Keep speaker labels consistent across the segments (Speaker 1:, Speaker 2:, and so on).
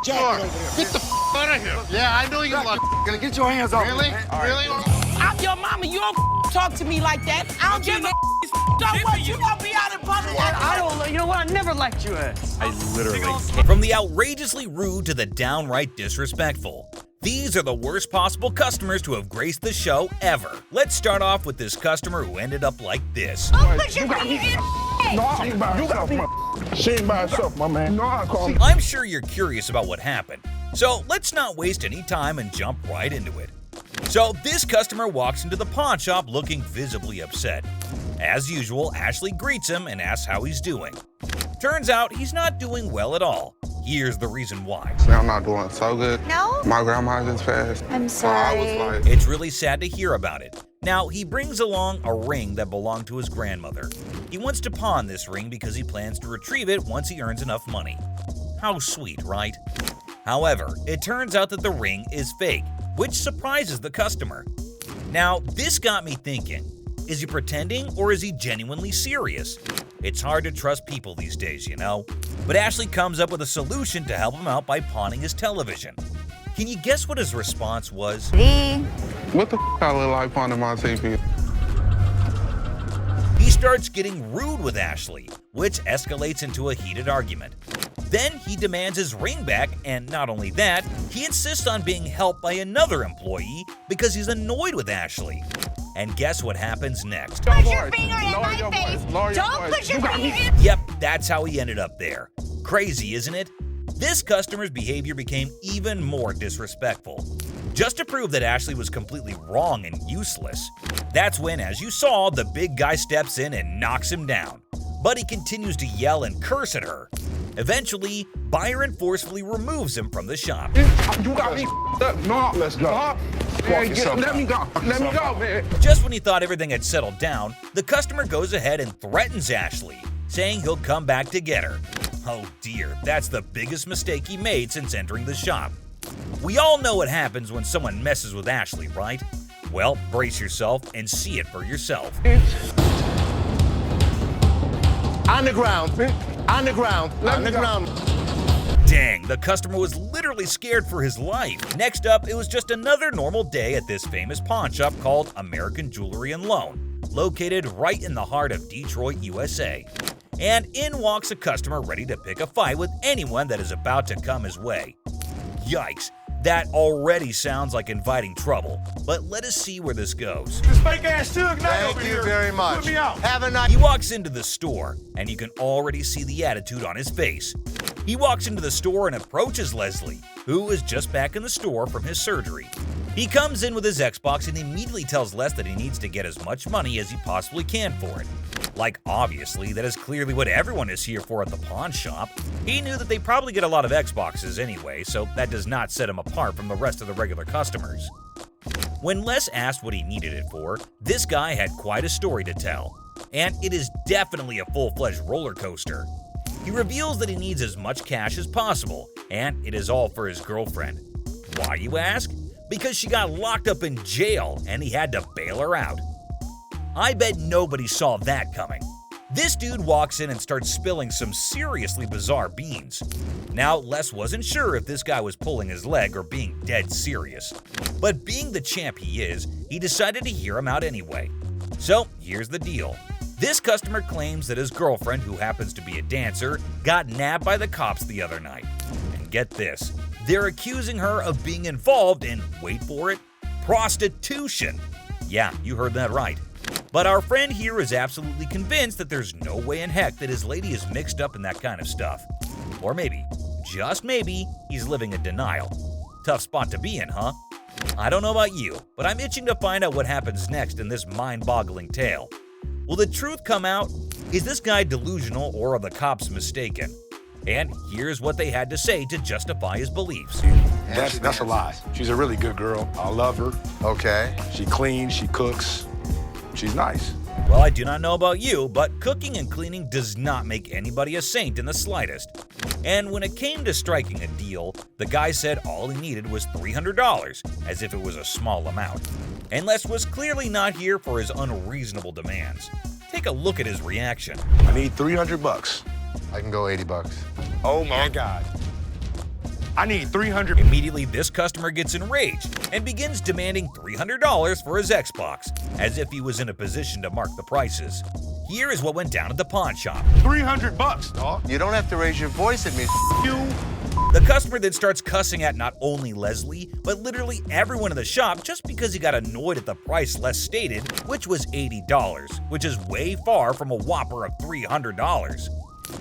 Speaker 1: jacket over there.
Speaker 2: Get the out of here. Yeah, I know you look.
Speaker 1: Gonna get your hands off
Speaker 2: Really?
Speaker 1: me, man.
Speaker 2: Really?
Speaker 3: I'm your mama. You don't talk to me like that. I don't give a so what. You gonna be out in public?
Speaker 1: I don't, you know what? I never liked you.
Speaker 4: I literally can't.
Speaker 5: From the outrageously rude to the downright disrespectful, these are the worst possible customers to have graced the show ever. Let's start off with this customer who ended up like this.
Speaker 3: Don't put your finger in.
Speaker 6: No, she ain't by herself, man. She ain't by herself, my man. No, I call me.
Speaker 5: I'm sure you're curious about what happened, so let's not waste any time and jump right into it. So this customer walks into the pawn shop looking visibly upset. As usual, Ashley greets him and asks how he's doing. Turns out he's not doing well at all. Here's the reason why.
Speaker 7: I'm not doing so good.
Speaker 8: No?
Speaker 7: My grandma just passed.
Speaker 8: I'm
Speaker 7: So I was
Speaker 8: sorry.
Speaker 7: like,
Speaker 5: It's really sad to hear about it. Now, he brings along a ring that belonged to his grandmother. He wants to pawn this ring because he plans to retrieve it once he earns enough money. How sweet, right? However, it turns out that the ring is fake, which surprises the customer. Now, this got me thinking, is he pretending or is he genuinely serious? It's hard to trust people these days, you know? But Ashley comes up with a solution to help him out by pawning his television. Can you guess what his response was?
Speaker 7: what the I look like pawning my TV?
Speaker 5: He starts getting rude with Ashley, which escalates into a heated argument. Then he demands his ring back, and not only that, he insists on being helped by another employee because he's annoyed with Ashley. And guess what happens next?
Speaker 3: Put your finger in my face. Don't put your finger in.
Speaker 5: Yep, that's how he ended up there. Crazy, isn't it? This customer's behavior became even more disrespectful. Just to prove that Ashley was completely wrong and useless. That's when, as you saw, the big guy steps in and knocks him down. But he continues to yell and curse at her. Eventually, Byron forcefully removes him from the shop.
Speaker 6: You got me up. No, let's go. Man, let me go. Let me go, man.
Speaker 5: Just when he thought everything had settled down, the customer goes ahead and threatens Ashley, saying he'll come back to get her. Oh dear, that's the biggest mistake he made since entering the shop. We all know what happens when someone messes with Ashley, right? Well, brace yourself and see it for yourself.
Speaker 2: On the ground. On the ground. On the ground.
Speaker 5: Dang, the customer was literally scared for his life. Next up, it was just another normal day at this famous pawn shop called American Jewelry and Loan, located right in the heart of Detroit, USA. And in walks a customer ready to pick a fight with anyone that is about to come his way. Yikes, that already sounds like inviting trouble, but let us see where this goes.
Speaker 6: This fake ass Suge Knight
Speaker 2: Thank
Speaker 6: over
Speaker 2: you
Speaker 6: here.
Speaker 2: very much.
Speaker 6: Put me out.
Speaker 2: Have a nice.
Speaker 5: He walks into the store, and you can already see the attitude on his face. He walks into the store and approaches Leslie, who is just back in the store from his surgery. He comes in with his Xbox and immediately tells Les that he needs to get as much money as he possibly can for it. Like, obviously, that is clearly what everyone is here for at the pawn shop. He knew that they probably get a lot of Xboxes anyway, so that does not set him apart from the rest of the regular customers. When Les asked what he needed it for, this guy had quite a story to tell. And it is definitely a full-fledged roller coaster. He reveals that he needs as much cash as possible, and it is all for his girlfriend. Why, you ask? Because she got locked up in jail and he had to bail her out. I bet nobody saw that coming. This dude walks in and starts spilling some seriously bizarre beans. Now, Les wasn't sure if this guy was pulling his leg or being dead serious. But being the champ he is, he decided to hear him out anyway. So, here's the deal. This customer claims that his girlfriend, who happens to be a dancer, got nabbed by the cops the other night. And get this, they're accusing her of being involved in, wait for it, prostitution. Yeah, you heard that right. But our friend here is absolutely convinced that there's no way in heck that his lady is mixed up in that kind of stuff. Or maybe, just maybe, he's living in denial. Tough spot to be in, huh? I don't know about you, but I'm itching to find out what happens next in this mind-boggling tale. Will the truth come out? Is this guy delusional or are the cops mistaken? And here's what they had to say to justify his beliefs.
Speaker 9: That's a lie. She's a really good girl. I love her.
Speaker 2: Okay.
Speaker 9: She cleans, she cooks. She's nice.
Speaker 5: Well, I do not know about you, but cooking and cleaning does not make anybody a saint in the slightest. And when it came to striking a deal, the guy said all he needed was $300, as if it was a small amount. And Les was clearly not here for his unreasonable demands. Take a look at his reaction.
Speaker 9: I need $300.
Speaker 2: I can go $80.
Speaker 9: Oh my God. I need 300.
Speaker 5: Immediately, this customer gets enraged and begins demanding $300 for his Xbox, as if he was in a position to mark the prices. Here is what went down at the pawn shop.
Speaker 9: $300, dog.
Speaker 2: You don't have to raise your voice at me.
Speaker 9: You.
Speaker 5: The customer then starts cussing at not only Leslie, but literally everyone in the shop just because he got annoyed at the price Les stated, which was $80, which is way far from a whopper of $300.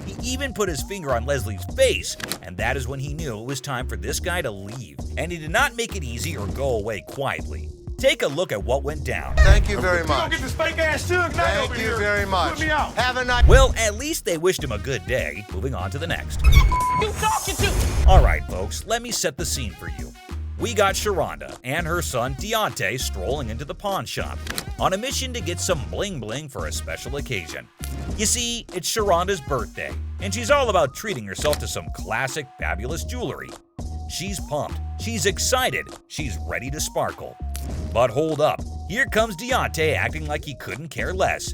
Speaker 5: He even put his finger on Leslie's face, and that is when he knew it was time for this guy to leave. And he did not make it easy or go away quietly. Take a look at what went down.
Speaker 2: Thank you very
Speaker 9: You don't
Speaker 2: much.
Speaker 9: get this fake ass Suge Knight over
Speaker 2: Thank you
Speaker 9: here.
Speaker 2: very much.
Speaker 9: Put me out.
Speaker 2: Have a nice.
Speaker 5: Well, at least they wished him a good day. Moving on to the next.
Speaker 3: You talking to?
Speaker 5: Alright folks, let me set the scene for you. We got Sharonda and her son Deontay strolling into the pawn shop on a mission to get some bling bling for a special occasion. You see, it's Sharonda's birthday, and she's all about treating herself to some classic fabulous jewelry. She's pumped, she's excited, she's ready to sparkle. But hold up, here comes Deontay acting like he couldn't care less.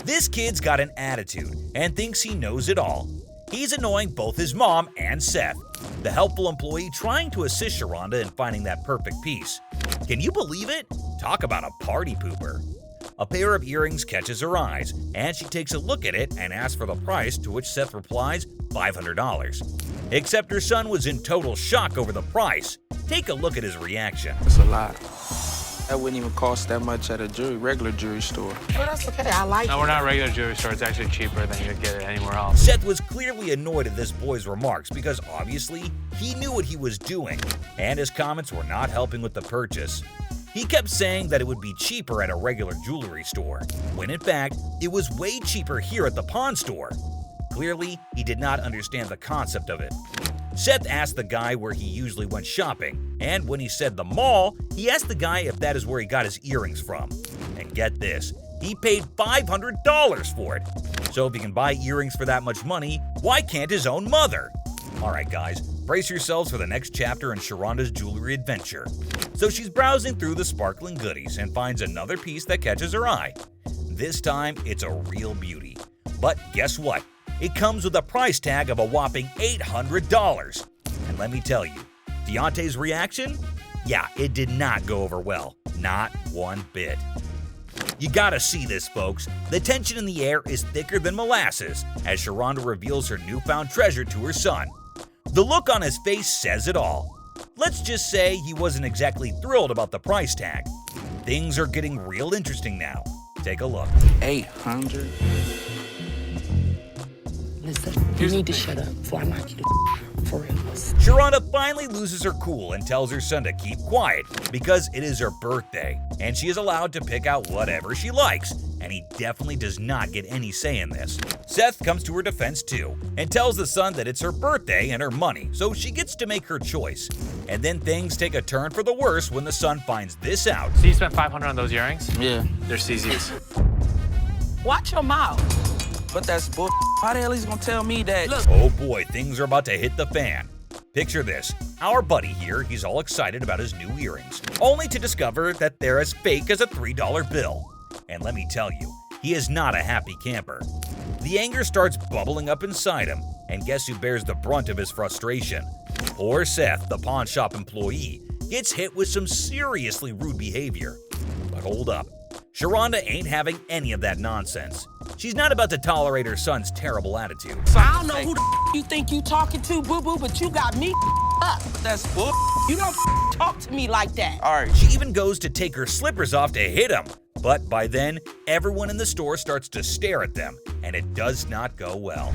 Speaker 5: This kid's got an attitude and thinks he knows it all. He's annoying both his mom and Seth, the helpful employee trying to assist Sharonda in finding that perfect piece. Can you believe it? Talk about a party pooper. A pair of earrings catches her eyes, and she takes a look at it and asks for the price, to which Seth replies, $500. Except her son was in total shock over the price. Take a look at his reaction.
Speaker 4: It's a lot. That wouldn't even cost that much at a regular jewelry store.
Speaker 3: But that's okay. I like
Speaker 8: No,
Speaker 3: it.
Speaker 8: we're not a regular jewelry store. It's actually cheaper than you'd get it anywhere else.
Speaker 5: Seth was clearly annoyed at this boy's remarks because obviously he knew what he was doing, and his comments were not helping with the purchase. He kept saying that it would be cheaper at a regular jewelry store, when in fact, it was way cheaper here at the pawn store. Clearly, he did not understand the concept of it. Seth asked the guy where he usually went shopping, and when he said the mall, he asked the guy if that is where he got his earrings from. And get this, he paid $500 for it. So if he can buy earrings for that much money, why can't his own mother? Alright guys, brace yourselves for the next chapter in Sharonda's jewelry adventure. So she's browsing through the sparkling goodies and finds another piece that catches her eye. This time, it's a real beauty. But guess what? It comes with a price tag of a whopping $800. And let me tell you, Deontay's reaction? Yeah, it did not go over well. Not one bit. You gotta see this, folks. The tension in the air is thicker than molasses as Sharonda reveals her newfound treasure to her son. The look on his face says it all. Let's just say he wasn't exactly thrilled about the price tag. Things are getting real interesting now. Take a look.
Speaker 4: 800.
Speaker 3: Listen, you need to shut up before I knock you the for real.
Speaker 5: Sharonda finally loses her cool and tells her son to keep quiet because it is her birthday and she is allowed to pick out whatever she likes, and he definitely does not get any say in this. Seth comes to her defense too and tells the son that it's her birthday and her money, so she gets to make her choice. And then things take a turn for the worse when the son finds this out.
Speaker 8: So you spent $500 on those earrings?
Speaker 4: Yeah,
Speaker 8: They're CZ's.
Speaker 3: Watch your mouth.
Speaker 4: but that's bull. How the hell he's gonna tell me that?
Speaker 3: Look.
Speaker 5: Oh boy, things are about to hit the fan. Picture this, our buddy here, he's all excited about his new earrings, only to discover that they're as fake as a $3 bill. And let me tell you, he is not a happy camper. The anger starts bubbling up inside him, and guess who bears the brunt of his frustration? Poor Seth, the pawn shop employee, gets hit with some seriously rude behavior. But hold up, Sharonda ain't having any of that nonsense. She's not about to tolerate her son's terrible attitude.
Speaker 3: I don't know who the you think you talking to, boo-boo, but you got me up.
Speaker 4: That's bull.
Speaker 3: You don't talk to me like that.
Speaker 4: All right.
Speaker 5: She even goes to take her slippers off to hit him. But by then, everyone in the store starts to stare at them, and it does not go well.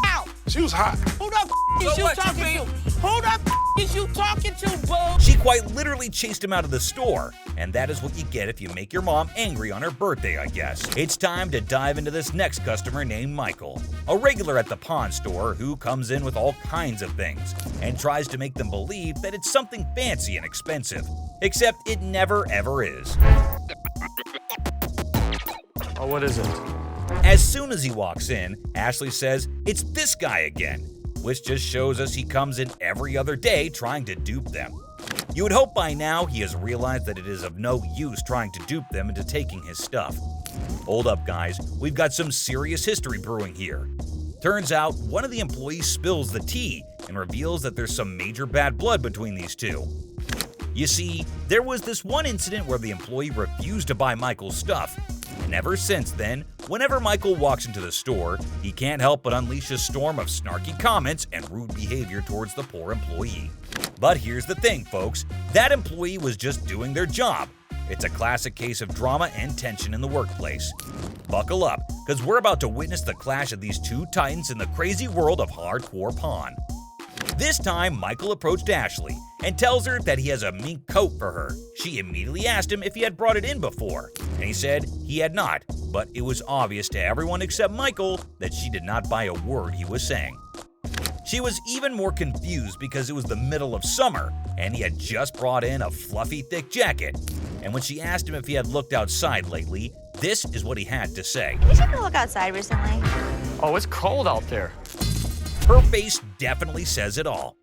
Speaker 3: Out.
Speaker 9: She was hot.
Speaker 3: Who the is you talking to? Who the is you talking to, boo?
Speaker 5: She quite literally chased him out of the store, and that is what you get if you make your mom angry on her birthday, I guess. It's time to dive into this next customer named Michael, a regular at the pawn store who comes in with all kinds of things and tries to make them believe that it's something fancy and expensive, except it never ever is.
Speaker 8: Oh, what is it?
Speaker 5: As soon as he walks in, Ashley says, "It's this guy again," which just shows us he comes in every other day trying to dupe them. You would hope by now he has realized that it is of no use trying to dupe them into taking his stuff. Hold up, guys, we've got some serious history brewing here. Turns out, one of the employees spills the tea and reveals that there's some major bad blood between these two. You see, there was this one incident where the employee refused to buy Michael's stuff, and ever since then, whenever Michael walks into the store, he can't help but unleash a storm of snarky comments and rude behavior towards the poor employee. But here's the thing, folks, that employee was just doing their job. It's a classic case of drama and tension in the workplace. Buckle up, because we're about to witness the clash of these two titans in the crazy world of hardcore pawn. This time, Michael approached Ashley and tells her that he has a mink coat for her. She immediately asked him if he had brought it in before, and he said he had not, but it was obvious to everyone except Michael that she did not buy a word he was saying. She was even more confused because it was the middle of summer, and he had just brought in a fluffy, thick jacket. And when she asked him if he had looked outside lately, this is what he had to say.
Speaker 10: Did you take a look outside recently?
Speaker 8: Oh, it's cold out there.
Speaker 5: Her face definitely says it all.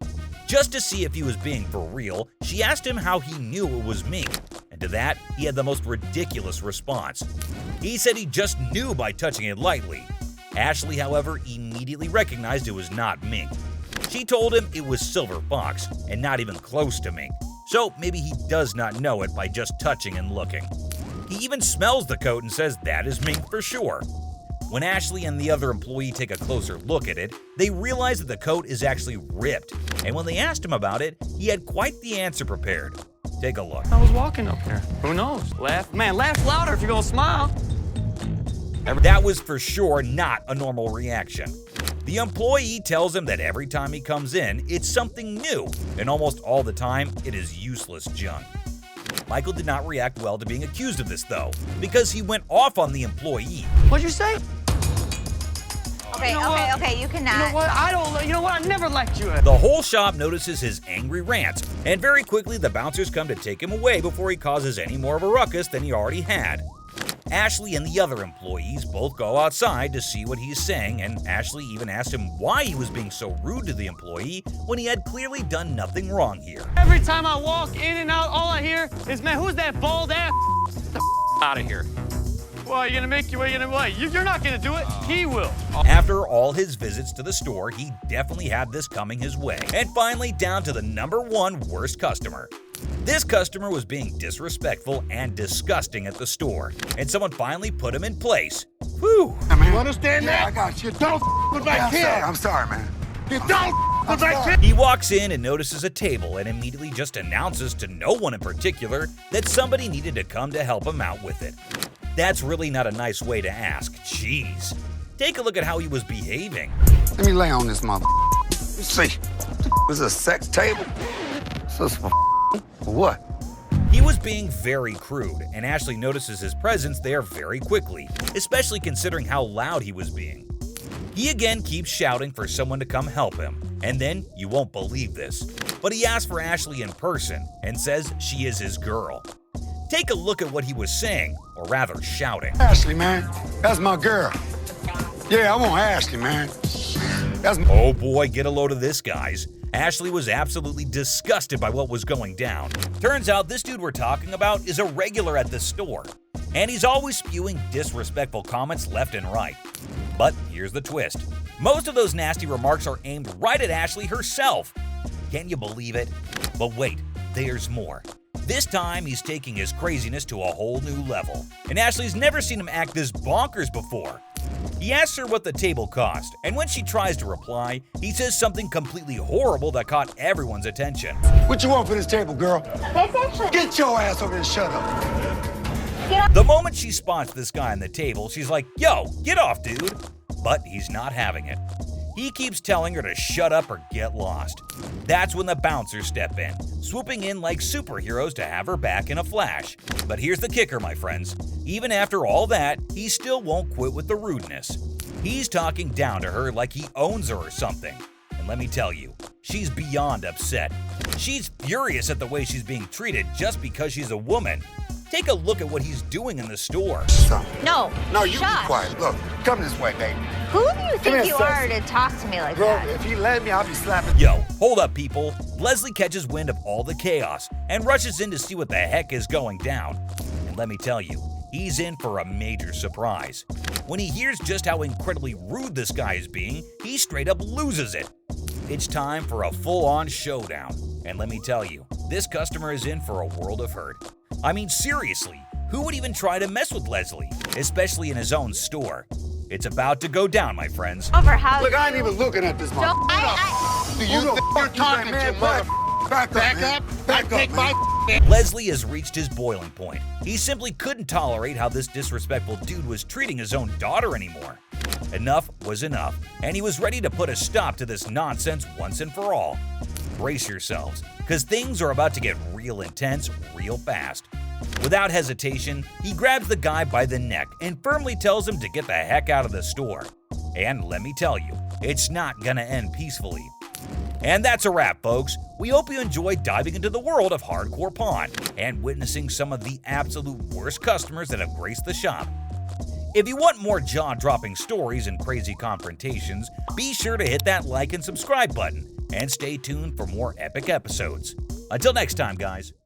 Speaker 5: Just to see if he was being for real, she asked him how he knew it was mink, and to that, he had the most ridiculous response. He said he just knew by touching it lightly. Ashley, however, immediately recognized it was not mink. She told him it was silver fox, and not even close to mink, so maybe he does not know it by just touching and looking. He even smells the coat and says that is mink for sure. When Ashley and the other employee take a closer look at it, they realize that the coat is actually ripped, and when they asked him about it, he had quite the answer prepared. Take a look.
Speaker 8: I was walking up here. Who knows? Laugh. Man, laugh louder if you're gonna smile.
Speaker 5: That was for sure not a normal reaction. The employee tells him that every time he comes in, it's something new, and almost all the time, it is useless junk. Michael did not react well to being accused of this, though, because he went off on the employee.
Speaker 1: What'd you say?
Speaker 10: Okay,
Speaker 1: You know what?
Speaker 10: okay, you cannot.
Speaker 1: You know what? You know what? I never liked you.
Speaker 5: The whole shop notices his angry rants, and very quickly the bouncers come to take him away before he causes any more of a ruckus than he already had. Ashley and the other employees both go outside to see what he's saying, and Ashley even asked him why he was being so rude to the employee when he had clearly done nothing wrong here.
Speaker 1: Every time I walk in and out, all I hear is, man, who's that bald ass? Get the out of here. Well, you're gonna make your way in a way. You're not gonna do it. He will.
Speaker 5: After all his visits to the store, he definitely had this coming his way. And finally, down to the #1 worst customer. This customer was being disrespectful and disgusting at the store, and someone finally put him in place. Whew.
Speaker 9: You understand that?
Speaker 6: I got you.
Speaker 9: Don't with my kid.
Speaker 6: I'm sorry, man.
Speaker 9: You don't with my kid.
Speaker 5: He walks in and notices a table and immediately just announces to no one in particular that somebody needed to come to help him out with it. That's really not a nice way to ask. Jeez. Take a look at how he was behaving.
Speaker 6: Let me lay on this mother. Let's see. This is a sex table? This is for what?
Speaker 5: He was being very crude, and Ashley notices his presence there very quickly, especially considering how loud he was being. He again keeps shouting for someone to come help him, and then, you won't believe this, but he asks for Ashley in person and says she is his girl. Take a look at what he was saying, or rather shouting.
Speaker 6: Ashley, man. That's my girl. Yeah, I want Ashley, man. That's my...
Speaker 5: Oh boy, get a load of this, guys. Ashley was absolutely disgusted by what was going down. Turns out this dude we're talking about is a regular at the store, and he's always spewing disrespectful comments left and right. But here's the twist. Most of those nasty remarks are aimed right at Ashley herself. Can you believe it? But wait, there's more. This time, he's taking his craziness to a whole new level, and Ashley's never seen him act this bonkers before. He asks her what the table cost, and when she tries to reply, he says something completely horrible that caught everyone's attention.
Speaker 6: What you want for this table, girl?
Speaker 10: That's actually.
Speaker 6: Get your ass over here and shut up.
Speaker 5: The moment she spots this guy on the table, she's like, yo, get off, dude. But he's not having it. He keeps telling her to shut up or get lost. That's when the bouncers step in, swooping in like superheroes to have her back in a flash. But here's the kicker, my friends. Even after all that, he still won't quit with the rudeness. He's talking down to her like he owns her or something. And let me tell you, she's beyond upset. She's furious at the way she's being treated just because she's a woman. Take a look at what he's doing in the store.
Speaker 10: No.
Speaker 6: No, you
Speaker 10: Josh.
Speaker 6: be quiet. Look, come this way, baby.
Speaker 10: Who do you
Speaker 6: here,
Speaker 10: think you
Speaker 6: sis.
Speaker 10: are to talk to me like
Speaker 6: Bro,
Speaker 10: that?
Speaker 6: if you let me, I'll be slapping.
Speaker 5: Yo, hold up, people. Leslie catches wind of all the chaos and rushes in to see what the heck is going down. And let me tell you, he's in for a major surprise. When he hears just how incredibly rude this guy is being, he straight up loses it. It's time for a full-on showdown. And let me tell you, this customer is in for a world of hurt. I mean, seriously, who would even try to mess with Leslie, especially in his own store? It's about to go down, my friends.
Speaker 10: Over how
Speaker 9: Look, I ain't even looking at this mother.
Speaker 10: Don't I
Speaker 2: Do you think you're talking to mother?
Speaker 9: Back up. Back up, man.
Speaker 5: Leslie has reached his boiling point. He simply couldn't tolerate how this disrespectful dude was treating his own daughter anymore. Enough was enough, and he was ready to put a stop to this nonsense once and for all. Brace yourselves, because things are about to get real intense real fast. Without hesitation, he grabs the guy by the neck and firmly tells him to get the heck out of the store. And let me tell you, it's not gonna end peacefully. And that's a wrap, folks. We hope you enjoyed diving into the world of Hardcore Pawn and witnessing some of the absolute worst customers that have graced the shop. If you want more jaw-dropping stories and crazy confrontations, be sure to hit that like and subscribe button, and stay tuned for more epic episodes. Until next time, guys.